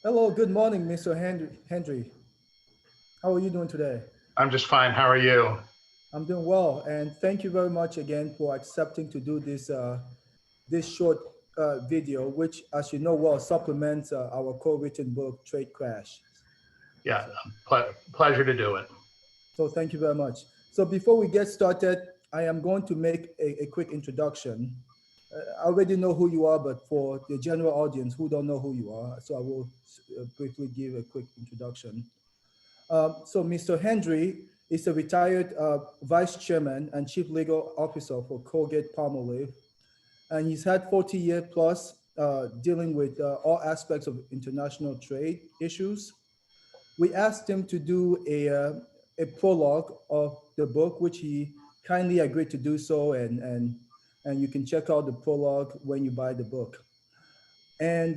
Hello, good morning, Mr. Hendry. How are you doing today? I'm just fine. How are you? I'm doing well, and thank you very much again for accepting to do this short video, which, as you know well, supplements our co-written book, Trade Crash. Yeah, So, pleasure to do it. so thank you very much. So before we get started, I am going to make a quick introduction. I already know who you are, but for the general audience who don't know who you are, so I will briefly give a quick introduction. So Mr. Hendry is a retired vice chairman and chief legal officer for Colgate Palmolive, and he's had 40-year plus dealing with all aspects of international trade issues. We asked him to do a prologue of the book, which he kindly agreed to do so, and you can check out the prologue when you buy the book. And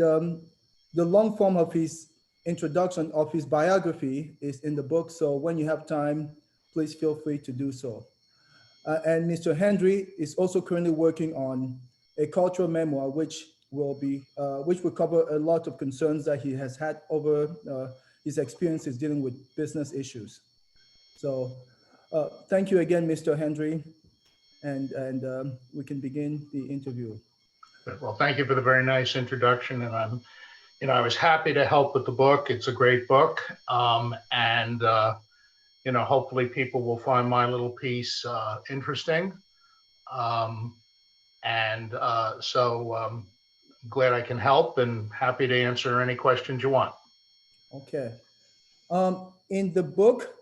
the long form of his introduction of his biography is in the book. So when you have time, please feel free to do so. And Mr. Hendry is also currently working on a cultural memoir, which will cover a lot of concerns that he has had over his experiences dealing with business issues. So thank you again, Mr. Hendry, and we can begin the interview. Well, thank you for the very nice introduction, and I was happy to help with the book. It's a great book, and hopefully people will find my little piece interesting, um, and glad I can help, and happy to answer any questions you want. Okay. In the book,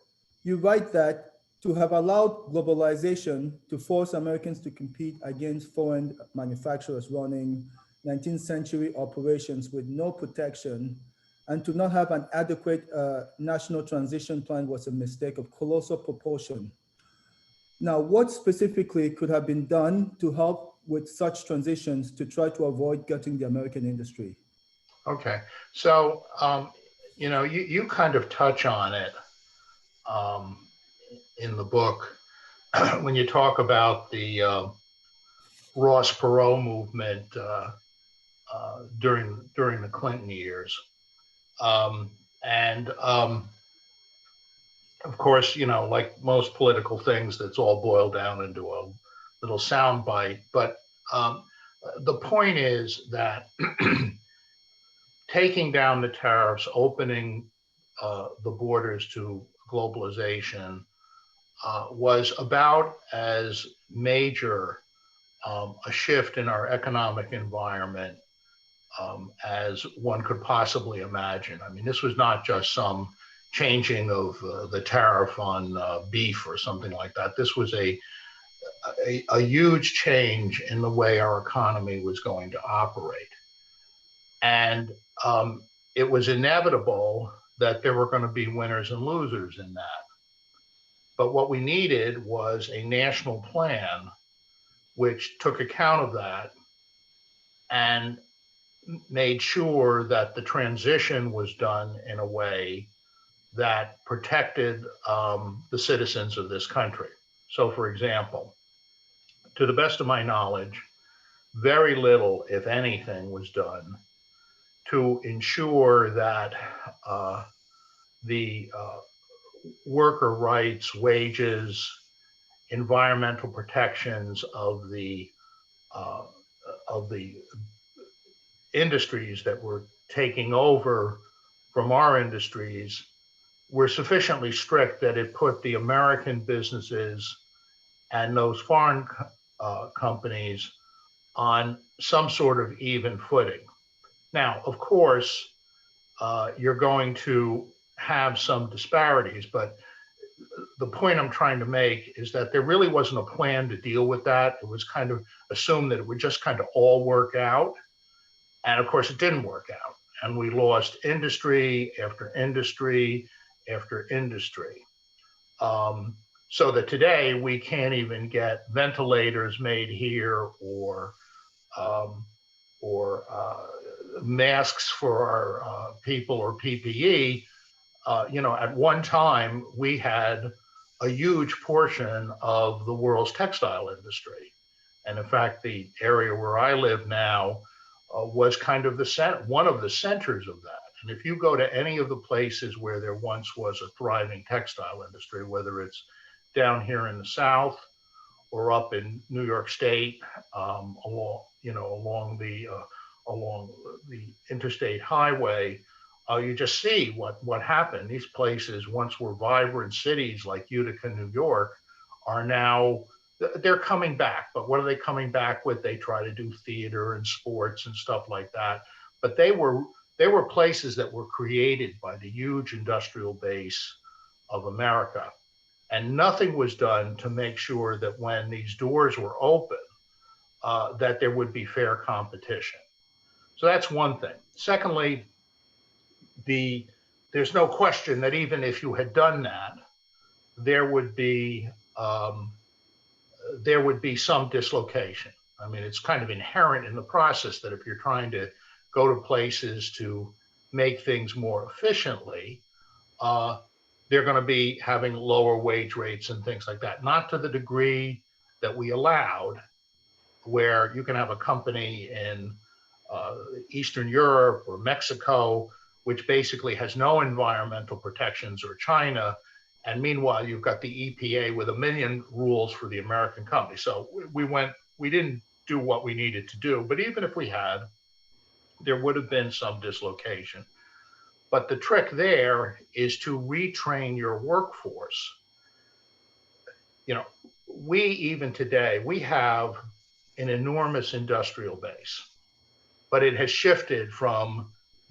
you write that to have allowed globalization to force Americans to compete against foreign manufacturers running 19th century operations with no protection and to not have an adequate national transition plan was a mistake of colossal proportion. Now, what specifically could have been done to help with such transitions to try to avoid gutting the American industry? Okay, so you kind of touch on it um, in the book when you talk about the Ross Perot movement during the Clinton years, um, and of course, like most political things, that's all boiled down into a little soundbite. But um, the point is that taking down the tariffs, opening the borders to globalization, was about as major a shift in our economic environment as one could possibly imagine. I mean, this was not just some changing of the tariff on beef or something like that. This was a huge change in the way our economy was going to operate. And it was inevitable that there were going to be winners and losers in that. But what we needed was a national plan which took account of that and made sure that the transition was done in a way that protected the citizens of this country. So, for example, to the best of my knowledge, very little, if anything, was done to ensure that the worker rights, wages, environmental protections uh, of the industries that were taking over from our industries were sufficiently strict that it put the American businesses and those foreign companies on some sort of even footing. Now, of course, you're going to have some disparities, but the point I'm trying to make is that there really wasn't a plan to deal with that. It was kind of assumed that it would just kind of all work out. And of course, it didn't work out. And we lost industry after industry after industry. So that today we can't even get ventilators made here um, or masks for our people or PPE. At one time we had a huge portion of the world's textile industry. And in fact, the area where I live now was kind of one of the centers of that. And if you go to any of the places where there once was a thriving textile industry, whether it's down here in the South or up in New York State, along the interstate highway, you just see what happened. These places once were vibrant cities like Utica, New York, are now, they're coming back. But what are they coming back with? They try to do theater and sports and stuff like that. But they were places that were created by the huge industrial base of America. And nothing was done to make sure that when these doors were open, that there would be fair competition. So that's one thing. Secondly, there's no question that even if you had done that, there would be some dislocation. I mean, it's kind of inherent in the process that if you're trying to go to places to make things more efficiently, they're going to be having lower wage rates and things like that. Not to the degree that we allowed, where you can have a company in Eastern Europe or Mexico, which basically has no environmental protections, or China. And meanwhile, you've got the EPA with a million rules for the American company. So we didn't do what we needed to do. But even if we had, there would have been some dislocation. But the trick there is to retrain your workforce. You know, even today, we have an enormous industrial base, but it has shifted from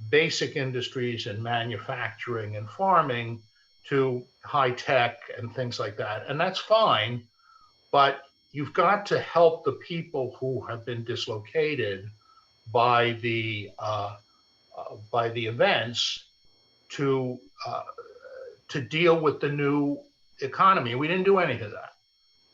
basic industries and manufacturing and farming to high tech and things like that. And that's fine, but you've got to help the people who have been dislocated by the events to deal with the new economy. We didn't do any of that.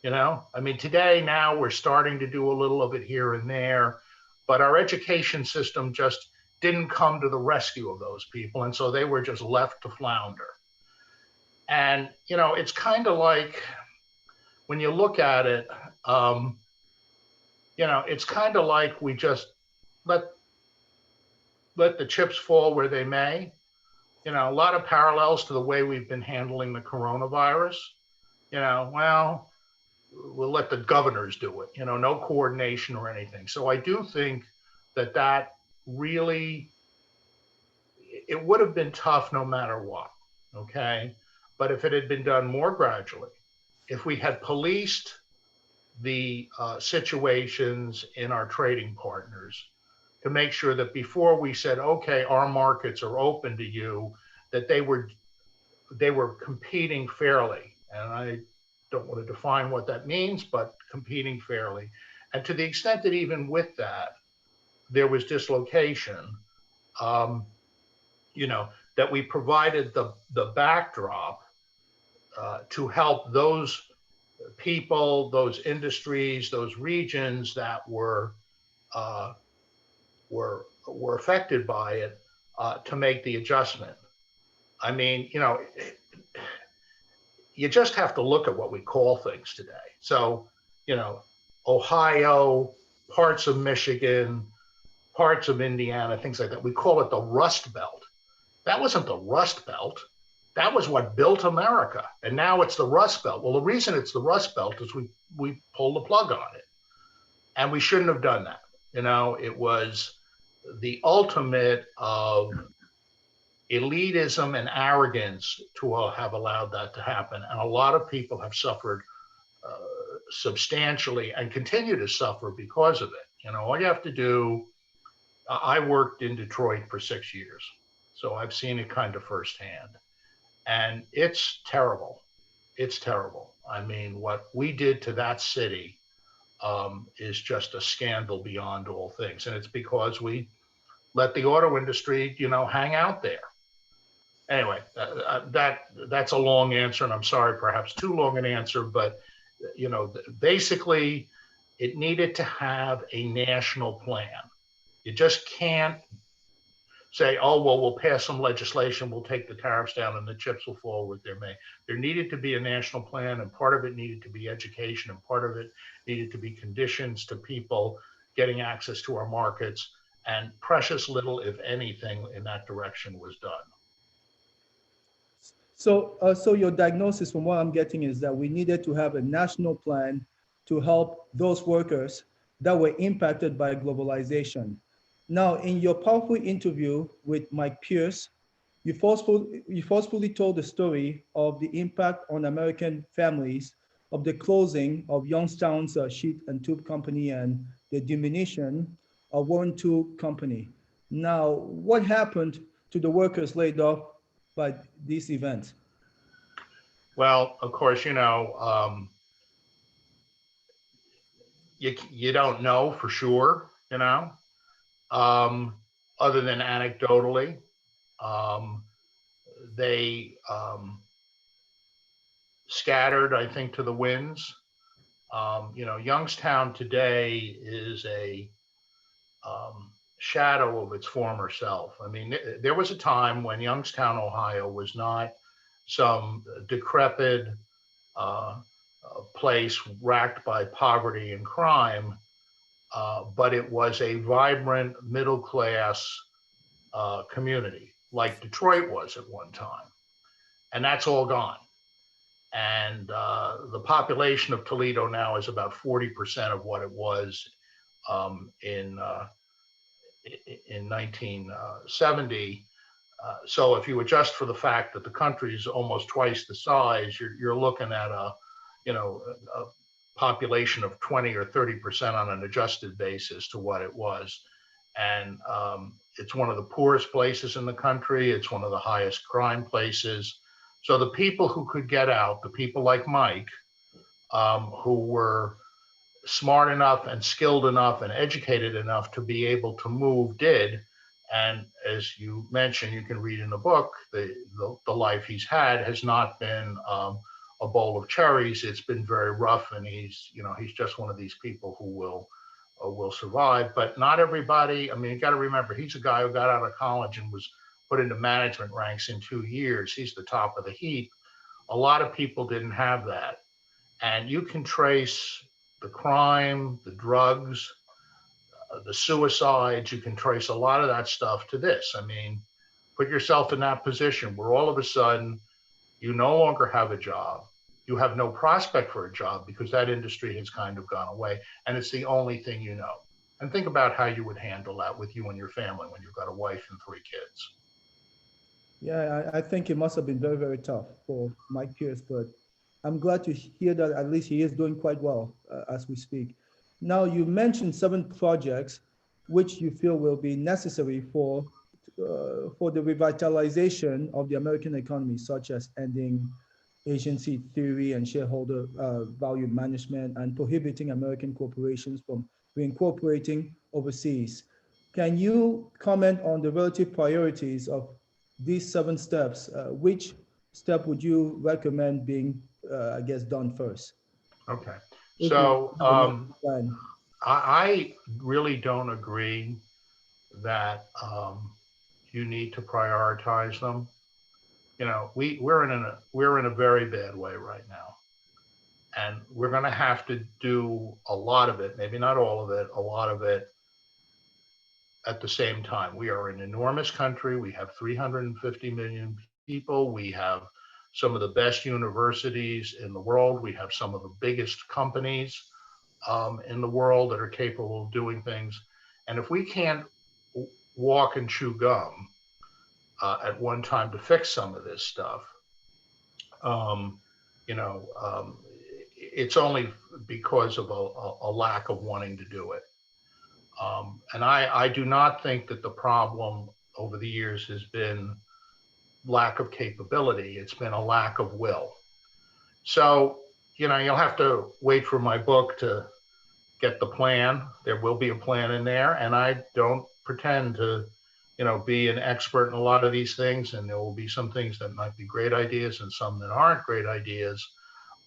You know, I mean, today now we're starting to do a little of it here and there, but our education system just didn't come to the rescue of those people. And so they were just left to flounder. And, you know, it's kind of like, when you look at it, you know, it's kind of like we just let the chips fall where they may. You know, a lot of parallels to the way we've been handling the coronavirus. You know, well, we'll let the governors do it, you know, no coordination or anything. So I do think that really, it would have been tough no matter what, okay? But if it had been done more gradually, if we had policed the situations in our trading partners to make sure that before we said, okay, our markets are open to you, that they were competing fairly. And I don't want to define what that means, but competing fairly. And to the extent that even with that, there was dislocation, you know, that we provided the backdrop to help those people, those industries, those regions that were affected by it, to make the adjustment. I mean, you know, you just have to look at what we call things today. So, you know, Ohio, parts of Michigan, parts of Indiana, things like that. We call it the Rust Belt. That wasn't the Rust Belt. That was what built America. And now it's the Rust Belt. Well, the reason it's the Rust Belt is we pulled the plug on it. And we shouldn't have done that. You know, it was the ultimate of elitism and arrogance to have allowed that to happen. And a lot of people have suffered substantially and continue to suffer because of it. You know, all you have to do, I worked in Detroit for 6 years, so I've seen it kind of firsthand. And it's terrible. It's terrible. I mean, what we did to that city is just a scandal beyond all things. And it's because we let the auto industry, you know, hang out there. Anyway, that's a long answer, and I'm sorry, perhaps too long an answer, but, you know, basically it needed to have a national plan. You just can't say, oh, well, we'll pass some legislation, we'll take the tariffs down and the chips will fall where they may. There needed to be a national plan, and part of it needed to be education, and part of it needed to be conditions to people getting access to our markets. and precious little, if anything, in that direction was done. So your diagnosis, from what I'm getting, is that we needed to have a national plan to help those workers that were impacted by globalization. Now, in your powerful interview with Mike Pierce, you forcefully told the story of the impact on American families of the closing of Youngstown's sheet and tube company and the diminution of Warren Tube Company. Now, what happened to the workers laid off by this event? Well, of course, you don't know for sure, um, other than anecdotally. Um, they scattered, I think, to the winds. Youngstown today is a shadow of its former self. I mean, there was a time when Youngstown, Ohio was not some decrepit place racked by poverty and crime, but it was a vibrant middle class community like Detroit was at one time. And that's all gone. And the population of Toledo now is about 40% of what it was in 1970. So if you adjust for the fact that the country is almost twice the size, you're looking at a population of 20 or 30% on an adjusted basis to what it was. And it's one of the poorest places in the country. It's one of the highest crime places. So the people who could get out, the people like Mike, who were smart enough and skilled enough and educated enough to be able to move, did. And as you mentioned, you can read in the book, the life he's had has not been a bowl of cherries. It's been very rough, and he's just one of these people who will survive. But not everybody. I mean, you got to remember, he's a guy who got out of college and was put into management ranks in 2 years. He's the top of the heap. A lot of people didn't have that, and you can trace the crime, the drugs, the suicides. You can trace a lot of that stuff to this. I mean, put yourself in that position where all of a sudden you no longer have a job. You have no prospect for a job because that industry has kind of gone away, and it's the only thing you know. And think about how you would handle that with you and your family when you've got a wife and 3 kids. Yeah, I think it must have been very, very tough for Mike Pierce, but I'm glad to hear that at least he is doing quite well as we speak. Now, you mentioned 7 projects which you feel will be necessary for the revitalization of the American economy, such as ending agency theory and shareholder value management and prohibiting American corporations from reincorporating overseas. Can you comment on the relative priorities of these 7 steps? Which step would you recommend being, I guess, done first? Okay. If we So have a plan. I really don't agree that you need to prioritize them. We're in a very bad way right now, and we're going to have to do a lot of it, maybe not all of it, a lot of it at the same time. We are an enormous country. We have 350 million people. We have some of the best universities in the world. We have some of the biggest companies in the world that are capable of doing things. And if we can't walk and chew gum at one time to fix some of this stuff, um, it's only because of a lack of wanting to do it. And I do not think that the problem over the years has been lack of capability. It's been a lack of will. So, you'll have to wait for my book to get the plan. There will be a plan in there. And I don't pretend to, be an expert in a lot of these things. And there will be some things that might be great ideas and some that aren't great ideas.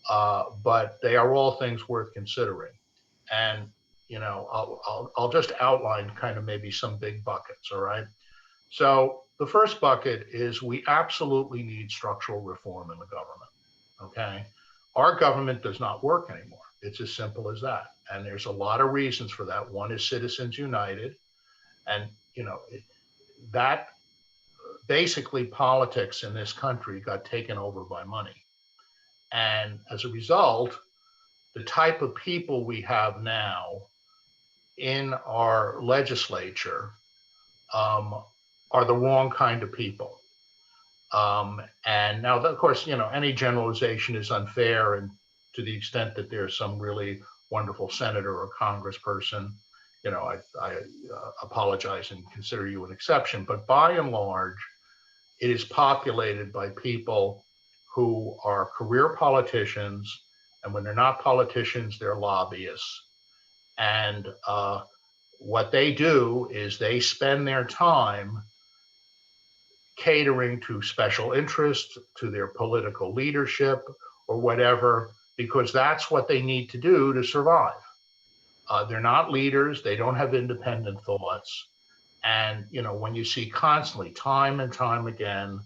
But they are all things worth considering. And I'll just outline kind of maybe some big buckets. All right. So the first bucket is we absolutely need structural reform in the government. Okay. Our government does not work anymore. It's as simple as that. And there's a lot of reasons for that. One is Citizens United. And, that basically politics in this country got taken over by money. And as a result, the type of people we have now in our legislature um, are the wrong kind of people. And now, of course, any generalization is unfair, and to the extent that there's some really wonderful senator or congressperson, I apologize and consider you an exception. But by and large, it is populated by people who are career politicians, and when they're not politicians, they're lobbyists. And what they do is they spend their time catering to special interests, to their political leadership, or whatever, because that's what they need to do to survive. They're not leaders, they don't have independent thoughts. And when you see constantly, time and time again,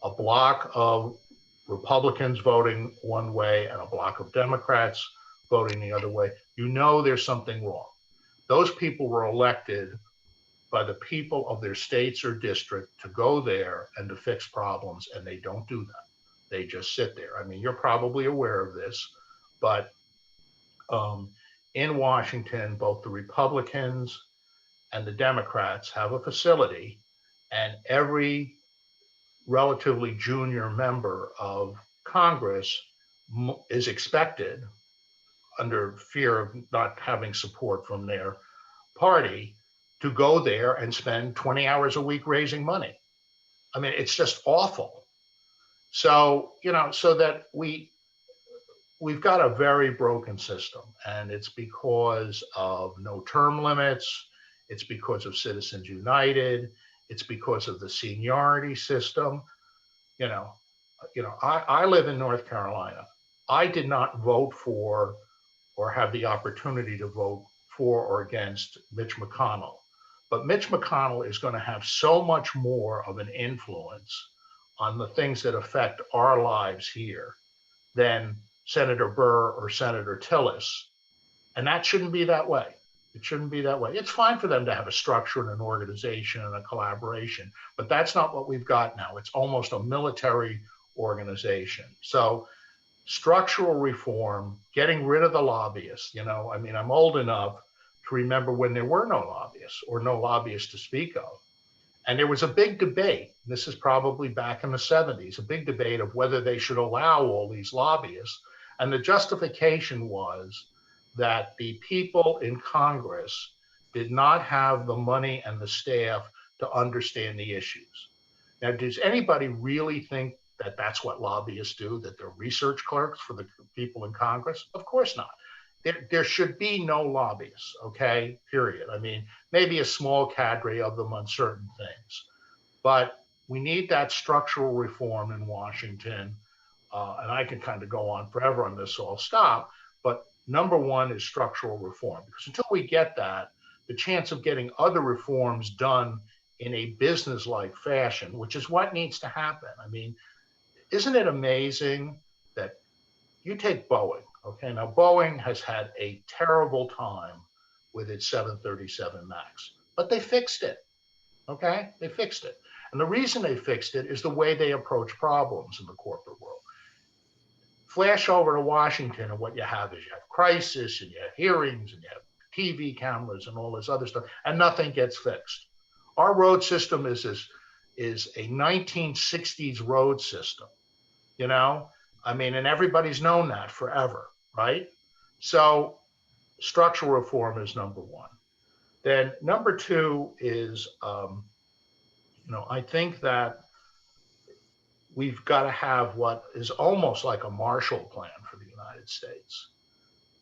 a block of Republicans voting one way and a block of Democrats voting the other way, there's something wrong. Those people were elected by the people of their states or district to go there and to fix problems, and they don't do that. They just sit there. I mean, you're probably aware of this, but in Washington, both the Republicans and the Democrats have a facility, and every relatively junior member of Congress is expected, under fear of not having support from their party, to go there and spend 20 hours a week raising money. I mean, it's just awful. So, so that we've got a very broken system, and it's because of no term limits. It's because of Citizens United. It's because of the seniority system. You know, I live in North Carolina. I did not vote for or have the opportunity to vote for or against Mitch McConnell. But Mitch McConnell is going to have so much more of an influence on the things that affect our lives here than Senator Burr or Senator Tillis. And that shouldn't be that way. It shouldn't be that way. It's fine for them to have a structure and an organization and a collaboration, but that's not what we've got now. It's almost a military organization. So structural reform, getting rid of the lobbyists. I mean, I'm old enough to remember when there were no lobbyists or no lobbyists to speak of. And there was a big debate, this is probably back in the 70s, a big debate of whether they should allow all these lobbyists. And the justification was that the people in Congress did not have the money and the staff to understand the issues. Now, does anybody really think that that's what lobbyists do, that they're research clerks for the people in Congress? Of course not. There should be no lobbyists, okay, period. I mean, maybe a small cadre of them on certain things. But we need that structural reform in Washington. And I can kind of go on forever on this, so I'll stop. But number one is structural reform, because until we get that, the chance of getting other reforms done in a business-like fashion, which is what needs to happen. I mean, isn't it amazing that you take Boeing, okay? Now, Boeing has had a terrible time with its 737 MAX, but they fixed it, okay? They fixed it. And the reason they fixed it is the way they approach problems in the corporate world. Flash over to Washington, and what you have is you have crisis, and you have hearings, and you have TV cameras, and all this other stuff, and nothing gets fixed. Our road system is a 1960s road system, I mean, and everybody's known that forever, right? So structural reform is number one. Then number two is, I think that we've got to have what is almost like a Marshall Plan for the United States.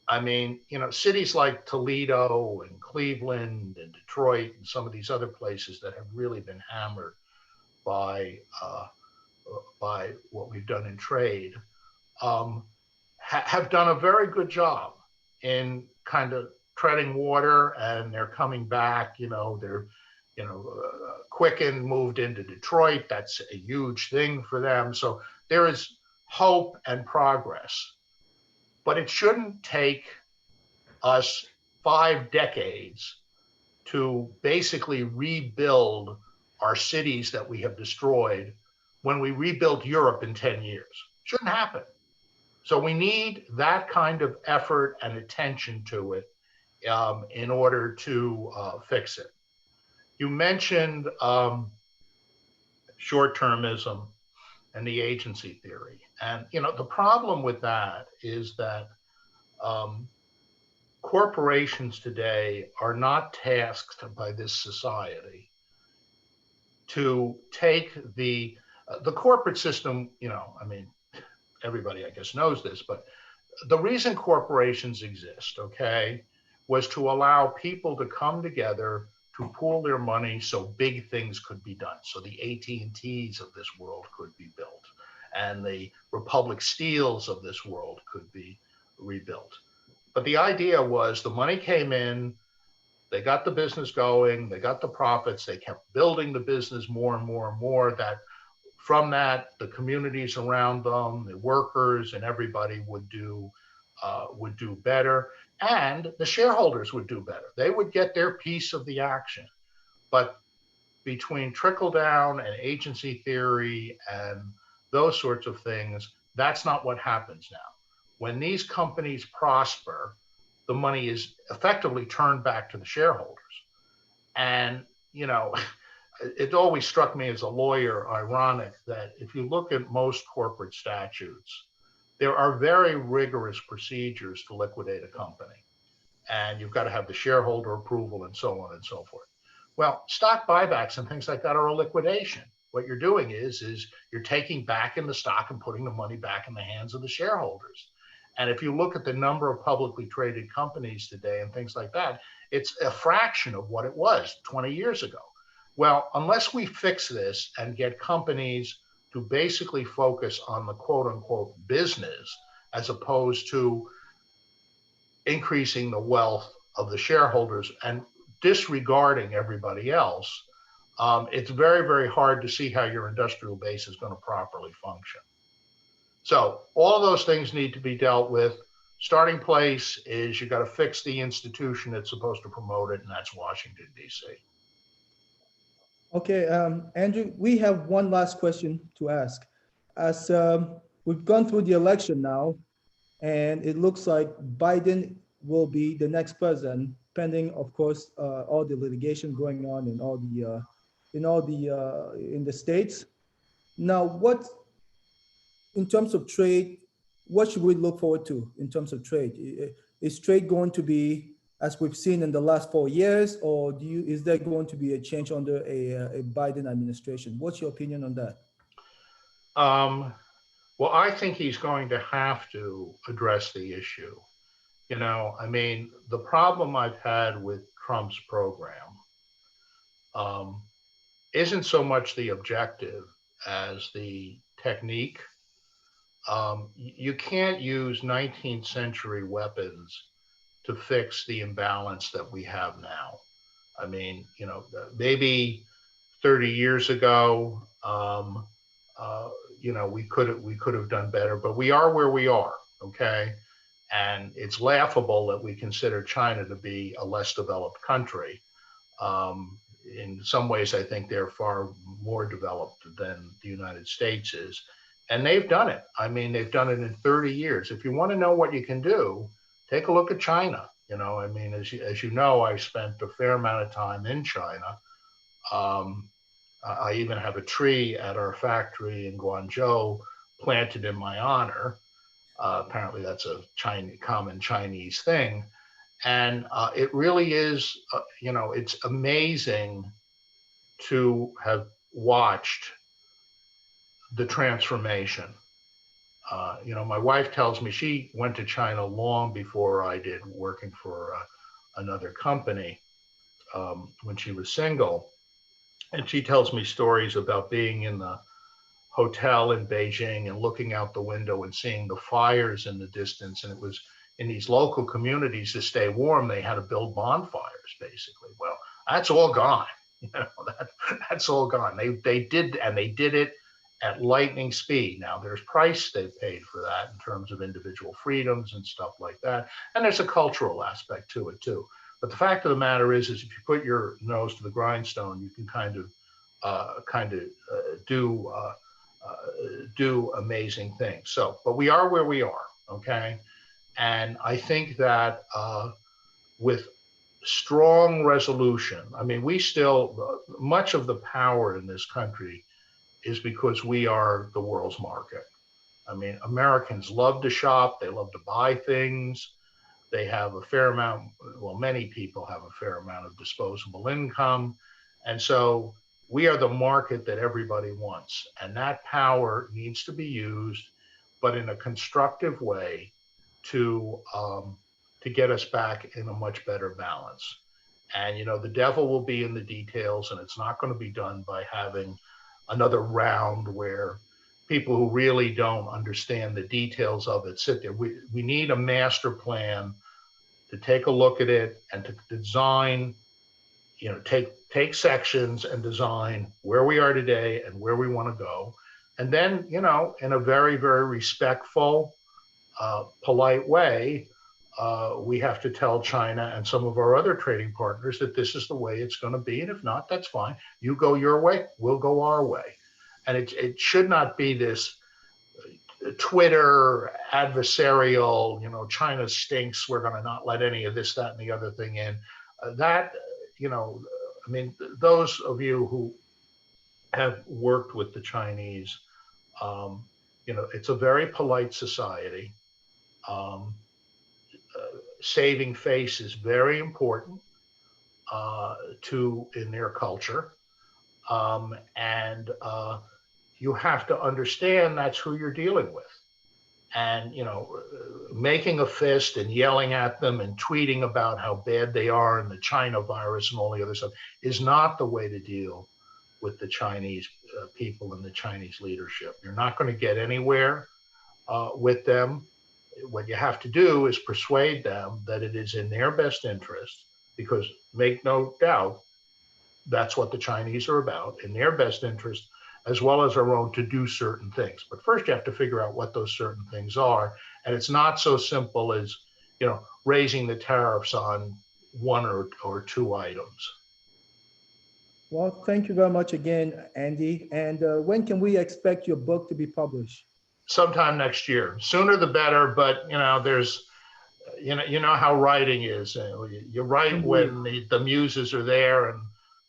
I mean, cities like Toledo and Cleveland and Detroit and some of these other places that have really been hammered by what we've done in trade, have done a very good job in kind of treading water, and they're coming back. They're Quicken moved into Detroit. That's a huge thing for them. So there is hope and progress, but it shouldn't take us 5 decades to basically rebuild our cities that we have destroyed when we rebuilt Europe in 10 years. Shouldn't happen. So we need that kind of effort and attention to it in order to fix it. You mentioned short-termism and the agency theory. And, the problem with that is that corporations today are not tasked by this society to take the corporate system, everybody, I guess, knows this, but the reason corporations exist, okay, was to allow people to come together to pool their money so big things could be done. So the AT&Ts of this world could be built, and the Republic Steels of this world could be rebuilt. But the idea was the money came in, they got the business going, they got the profits, they kept building the business more and more and more. That from that, the communities around them, the workers, and everybody would do better, and the shareholders would do better. They would get their piece of the action. But between trickle down and agency theory and those sorts of things, that's not what happens now. When these companies prosper, the money is effectively turned back to the shareholders. And, it always struck me as a lawyer ironic that if you look at most corporate statutes, there are very rigorous procedures to liquidate a company. And you've got to have the shareholder approval and so on and so forth. Well, stock buybacks and things like that are a liquidation. What you're doing is you're taking back in the stock and putting the money back in the hands of the shareholders. And if you look at the number of publicly traded companies today and things like that, it's a fraction of what it was 20 years ago. Well, unless we fix this and get companies to basically focus on the quote unquote business as opposed to increasing the wealth of the shareholders and disregarding everybody else, it's very, very hard to see how your industrial base is going to properly function. So all of those things need to be dealt with. Starting place is you got to fix the institution that's supposed to promote it, and that's Washington, D.C. Okay, Andrew, we have one last question to ask. As we've gone through the election now, and it looks like Biden will be the next president, pending, of course, all the litigation going on in the states. Now, what, in terms of trade, what should we look forward to in terms of trade? Is trade going to be as we've seen in the last 4 years, or is there going to be a change under a Biden administration? What's your opinion on that? Well, I think he's going to have to address the issue. The problem I've had with Trump's program isn't so much the objective as the technique. You can't use 19th century weapons to fix the imbalance that we have now. Maybe 30 years ago, we could have done better, but we are where we are, okay? And it's laughable that we consider China to be a less developed country. In some ways, I think they're far more developed than the United States is. And they've done it. They've done it in 30 years. If you want to know what you can do, take a look at China. As you know, I spent a fair amount of time in China. I even have a tree at our factory in Guangzhou planted in my honor. Apparently that's a common Chinese thing. And it really is, it's amazing to have watched the transformation. My wife tells me she went to China long before I did, working for another company when she was single. And she tells me stories about being in the hotel in Beijing and looking out the window and seeing the fires in the distance. And it was in these local communities to stay warm, they had to build bonfires, basically. Well, that's all gone. That's all gone. They did it at lightning speed. Now there's price they've paid for that in terms of individual freedoms and stuff like that. And there's a cultural aspect to it too. But the fact of the matter is if you put your nose to the grindstone, you can do amazing things. So, but we are where we are, okay? And I think that with strong resolution, I mean, we still, much of the power in this country is because we are the world's market. I mean, Americans love to shop, they love to buy things, they have a fair amount, well, many people have a fair amount of disposable income. And so we are the market that everybody wants. And that power needs to be used, but in a constructive way to, to get us back in a much better balance. And, you know, the devil will be in the details, and it's not going to be done by having another round where people who really don't understand the details of it sit there. We need a master plan to take a look at it and to design, you know, take sections and design where we are today and where we want to go. And then, you know, in a very, very respectful, polite way, we have to tell China and some of our other trading partners that this is the way it's going to be. And if not, that's fine. You go your way, we'll go our way. And it should not be this Twitter adversarial, you know, China stinks, we're going to not let any of this, that, and the other thing in. That, you know, I mean, those of you who have worked with the Chinese, you know, it's a very polite society. Saving face is very important in their culture. And you have to understand that's who you're dealing with. And, you know, making a fist and yelling at them and tweeting about how bad they are and the China virus and all the other stuff is not the way to deal with the Chinese people and the Chinese leadership. You're not going to get anywhere with them. What you have to do is persuade them that it is in their best interest, because make no doubt, that's what the Chinese are about, in their best interest, as well as our own, to do certain things. But first you have to figure out what those certain things are. And it's not so simple as, you know, raising the tariffs on one or two items. Well, thank you very much again, Andy. And when can we expect your book to be published? Sometime next year. Sooner the better, but, you know, there's, you know how writing is. You write Indeed. when the muses are there, and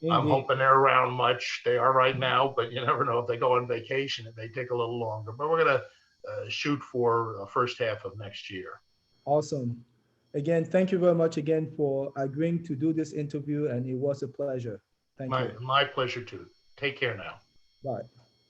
Indeed. I'm hoping they're around much. They are right now, but you never know. If they go on vacation, it may take a little longer. But we're going to shoot for the first half of next year. Awesome. Again, thank you very much again for agreeing to do this interview, and it was a pleasure. Thank you. My pleasure too. Take care now. Bye.